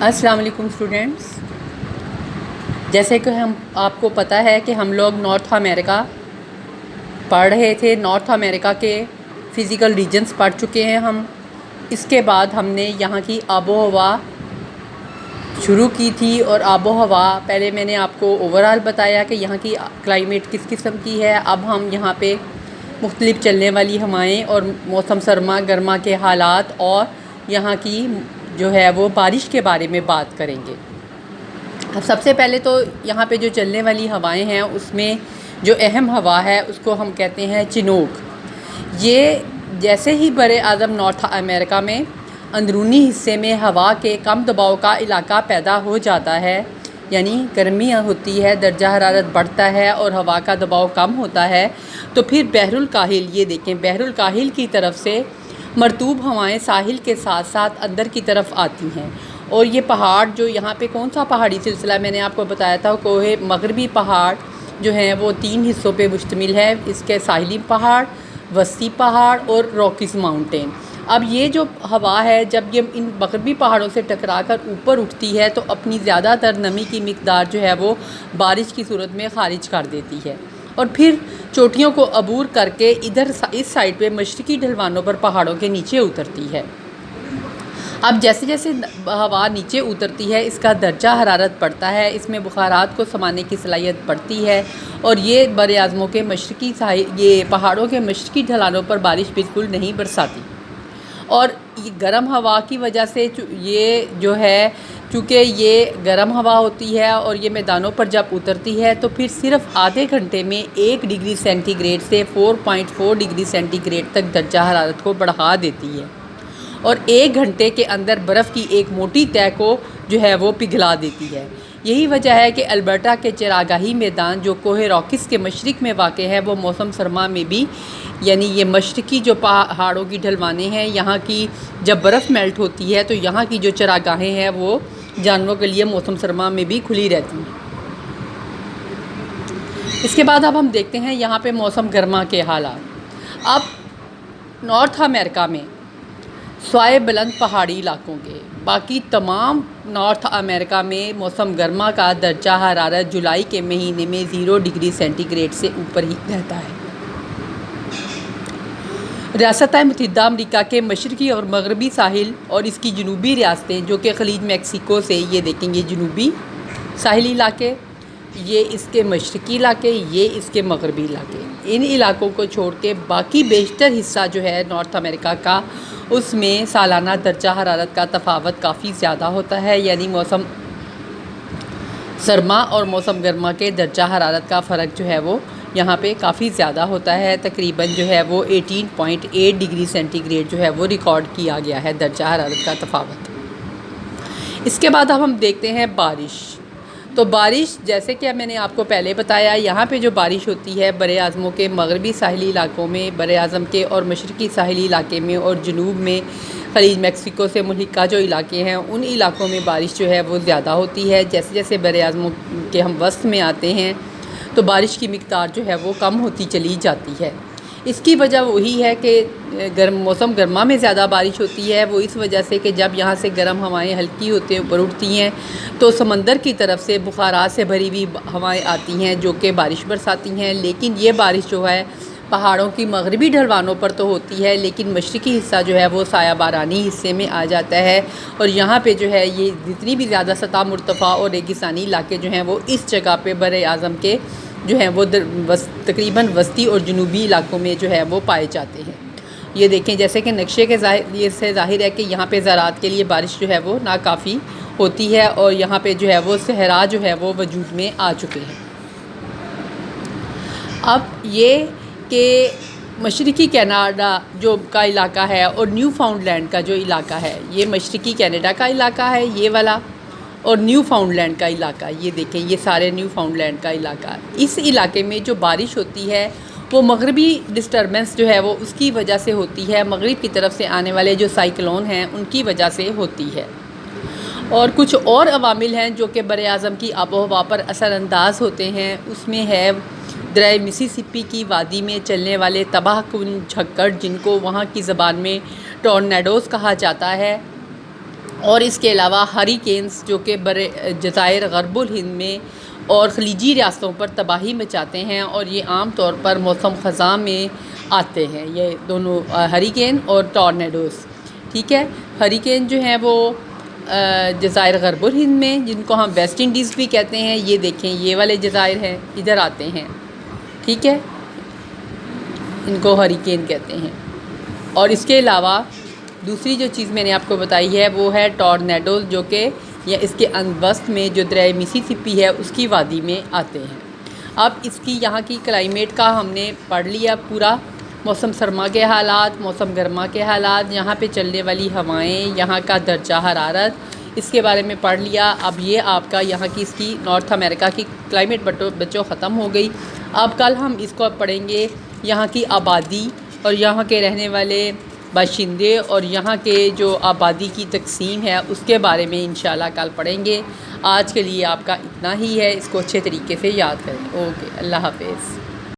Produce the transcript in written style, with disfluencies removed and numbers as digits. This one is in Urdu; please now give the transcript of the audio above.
السلام علیکم اسٹوڈنٹس، جیسے کہ آپ کو پتہ ہے کہ ہم لوگ نارتھ امریکہ پڑھ رہے تھے۔ نارتھ امریکہ کے فزیکل ریجنز پڑھ چکے ہیں ہم۔ اس کے بعد ہم نے یہاں کی آب و ہوا شروع کی تھی، اور آب و ہوا پہلے میں نے آپ کو اوورآل بتایا کہ یہاں کی کلائمیٹ کس قسم کی ہے۔ اب ہم یہاں پہ مختلف چلنے والی ہوائیں اور موسم سرما گرما کے حالات اور یہاں کی جو ہے وہ بارش کے بارے میں بات کریں گے۔ اب سب سے پہلے تو یہاں پہ جو چلنے والی ہوائیں ہیں اس میں جو اہم ہوا ہے اس کو ہم کہتے ہیں چنوک۔ یہ جیسے ہی بر اعظم نارتھ امریکہ میں اندرونی حصے میں ہوا کے کم دباؤ کا علاقہ پیدا ہو جاتا ہے، یعنی گرمی ہوتی ہے، درجہ حرارت بڑھتا ہے اور ہوا کا دباؤ کم ہوتا ہے، تو پھر بحر الکاہل، یہ دیکھیں بحر الکاہل کی طرف سے مرطوب ہوائیں ساحل کے ساتھ ساتھ اندر کی طرف آتی ہیں۔ اور یہ پہاڑ جو یہاں پہ کون سا پہاڑی سلسلہ میں نے آپ کو بتایا تھا، کوہ مغربی پہاڑ جو ہیں وہ 3 حصوں پہ مشتمل ہے۔ اس کے ساحلی پہاڑ، وسطی پہاڑ اور راکیز ماؤنٹین۔ اب یہ جو ہوا ہے جب یہ ان مغربی پہاڑوں سے ٹکرا کر اوپر اٹھتی ہے تو اپنی زیادہ تر نمی کی مقدار جو ہے وہ بارش کی صورت میں خارج کر دیتی ہے، اور پھر چوٹیوں کو عبور کر کے ادھر اس سائڈ پہ مشرقی ڈھلوانوں پر پہاڑوں کے نیچے اترتی ہے۔ اب جیسے جیسے ہوا نیچے اترتی ہے اس کا درجہ حرارت بڑھتا ہے، اس میں بخارات کو سمانے کی صلاحیت بڑھتی ہے، اور یہ بر اعظموں کے مشرقی یہ پہاڑوں کے مشرقی ڈھلانوں پر بارش بالکل نہیں برساتی۔ اور یہ گرم ہوا کی وجہ سے یہ جو ہے، چونکہ یہ گرم ہوا ہوتی ہے اور یہ میدانوں پر جب اترتی ہے تو پھر صرف آدھے گھنٹے میں 1 ڈگری سینٹی گریڈ سے 4.4 ڈگری سینٹی گریڈ تک درجہ حرارت کو بڑھا دیتی ہے، اور 1 گھنٹے کے اندر برف کی ایک موٹی تہ کو جو ہے وہ پگھلا دیتی ہے۔ یہی وجہ ہے کہ البرٹا کے چراگاہی میدان جو کوہ راکیز کے مشرق میں واقع ہے وہ موسم سرما میں بھی، یعنی یہ مشرقی جو پہاڑوں کی ڈھلوانیں ہیں، یہاں کی جب برف میلٹ ہوتی ہے تو یہاں کی جو چراگاہیں ہیں وہ جانوروں کے لیے موسم سرما میں بھی کھلی رہتی ہیں۔ اس کے بعد اب ہم دیکھتے ہیں یہاں پہ موسم گرما کے حالات۔ اب نارتھ امریکہ میں سوائے بلند پہاڑی علاقوں کے باقی تمام نارتھ امریکہ میں موسم گرما کا درجہ حرارت جولائی کے مہینے میں 0 ڈگری سینٹی گریڈ سے اوپر ہی رہتا ہے۔ ریاستہائے متحدہ امریکہ کے مشرقی اور مغربی ساحل اور اس کی جنوبی ریاستیں جو کہ خلیج میکسیکو سے، یہ دیکھیں گے جنوبی ساحلی علاقے، یہ اس کے مشرقی علاقے، یہ اس کے مغربی علاقے، ان علاقوں کو چھوڑ کے باقی بیشتر حصہ جو ہے نارتھ امریکہ کا، اس میں سالانہ درجہ حرارت کا تفاوت کافی زیادہ ہوتا ہے، یعنی موسم سرما اور موسم گرما کے درجہ حرارت کا فرق جو ہے وہ یہاں پہ کافی زیادہ ہوتا ہے۔ تقریباً جو ہے وہ 18.8 ڈگری سینٹی گریڈ جو ہے وہ ریکارڈ کیا گیا ہے درجہ حرارت کا تفاوت۔ اس کے بعد اب ہم دیکھتے ہیں بارش۔ تو بارش جیسے کہ میں نے آپ کو پہلے بتایا، یہاں پہ جو بارش ہوتی ہے بر اعظموں کے مغربی ساحلی علاقوں میں، بر اعظم کے اور مشرقی ساحلی علاقے میں، اور جنوب میں خلیج میکسیکو سے ملحقہ جو علاقے ہیں ان علاقوں میں بارش جو ہے وہ زیادہ ہوتی ہے۔ جیسے جیسے بر اعظموں کے ہم وسط میں آتے ہیں تو بارش کی مقدار جو ہے وہ کم ہوتی چلی جاتی ہے۔ اس کی وجہ وہی ہے کہ موسم گرما میں زیادہ بارش ہوتی ہے، وہ اس وجہ سے کہ جب یہاں سے گرم ہوائیں ہلکی ہوتے اوپر اٹھتی ہیں تو سمندر کی طرف سے بخارات سے بھری ہوئی ہوائیں آتی ہیں جو کہ بارش برساتی ہیں، لیکن یہ بارش جو ہے پہاڑوں کی مغربی ڈھلوانوں پر تو ہوتی ہے، لیکن مشرقی حصہ جو ہے وہ سایہ بارانی حصے میں آ جاتا ہے، اور یہاں پہ جو ہے یہ جتنی بھی زیادہ سطح مرتفع اور ریگستانی علاقے جو ہیں وہ اس جگہ پہ بر اعظم کے جو ہیں وہ تقریباً وسطی اور جنوبی علاقوں میں جو ہے وہ پائے جاتے ہیں۔ یہ دیکھیں جیسے کہ نقشے کے یہ سے ظاہر ہے کہ یہاں پہ زراعت کے لیے بارش جو ہے وہ ناکافی ہوتی ہے، اور یہاں پہ جو ہے وہ صحرا جو ہے وہ وجود میں آ چکے ہیں۔ اب یہ کہ مشرقی کینیڈا جو کا علاقہ ہے اور نیو فاؤنڈ لینڈ کا جو علاقہ ہے، یہ مشرقی کینیڈا کا علاقہ ہے یہ والا، اور نیو فاؤنڈ لینڈ کا علاقہ، یہ دیکھیں یہ سارے نیو فاؤنڈ لینڈ کا علاقہ۔ اس علاقے میں جو بارش ہوتی ہے وہ مغربی ڈسٹربنس جو ہے وہ اس کی وجہ سے ہوتی ہے، مغرب کی طرف سے آنے والے جو سائیکلون ہیں ان کی وجہ سے ہوتی ہے، اور کچھ اور عوامل ہیں جو کہ بر اعظم کی آب و ہوا پر اثر انداز ہوتے ہیں۔ اس میں ہے دریا مسیسپی کی وادی میں چلنے والے تباہ کن جھکڑ، جن کو وہاں کی زبان میں ٹورنیڈوز کہا جاتا ہے، اور اس کے علاوہ ہریکینز جو کہ جزائر غرب الہند میں اور خلیجی ریاستوں پر تباہی مچاتے ہیں، اور یہ عام طور پر موسم خزاں میں آتے ہیں، یہ دونوں ہریکین اور ٹورنیڈوز. ٹھیک ہے. ہریکین جو ہیں وہ جزائر غرب الہند میں، جن کو ہم ویسٹ انڈیز بھی کہتے ہیں، یہ دیکھیں یہ والے جزائر ہیں، ادھر آتے ہیں. ٹھیک ہے. ان کو ہریکین کہتے ہیں. اور اس کے علاوہ دوسری جو چیز میں نے آپ کو بتائی ہے وہ ہے ٹورنیڈوز، جو کہ یا اس کے وسط میں جو دریائے مسیسپی ہے اس کی وادی میں آتے ہیں. اب اس کی یہاں کی کلائمیٹ کا ہم نے پڑھ لیا پورا، موسم سرما کے حالات، موسم گرما کے حالات، یہاں پہ چلنے والی ہوائیں، یہاں کا درجہ حرارت، اس کے بارے میں پڑھ لیا. اب یہ آپ کا یہاں کی اس کی نارتھ امریکہ کی کلائمیٹ بچوں ختم ہو گئی. اب کل ہم اس کو پڑھیں گے یہاں کی آبادی اور یہاں کے رہنے والے باشندے اور یہاں کے جو آبادی کی تقسیم ہے اس کے بارے میں انشاءاللہ کل پڑھیں گے. آج کے لیے آپ کا اتنا ہی ہے، اس کو اچھے طریقے سے یاد کریں. اوکے، اللہ حافظ.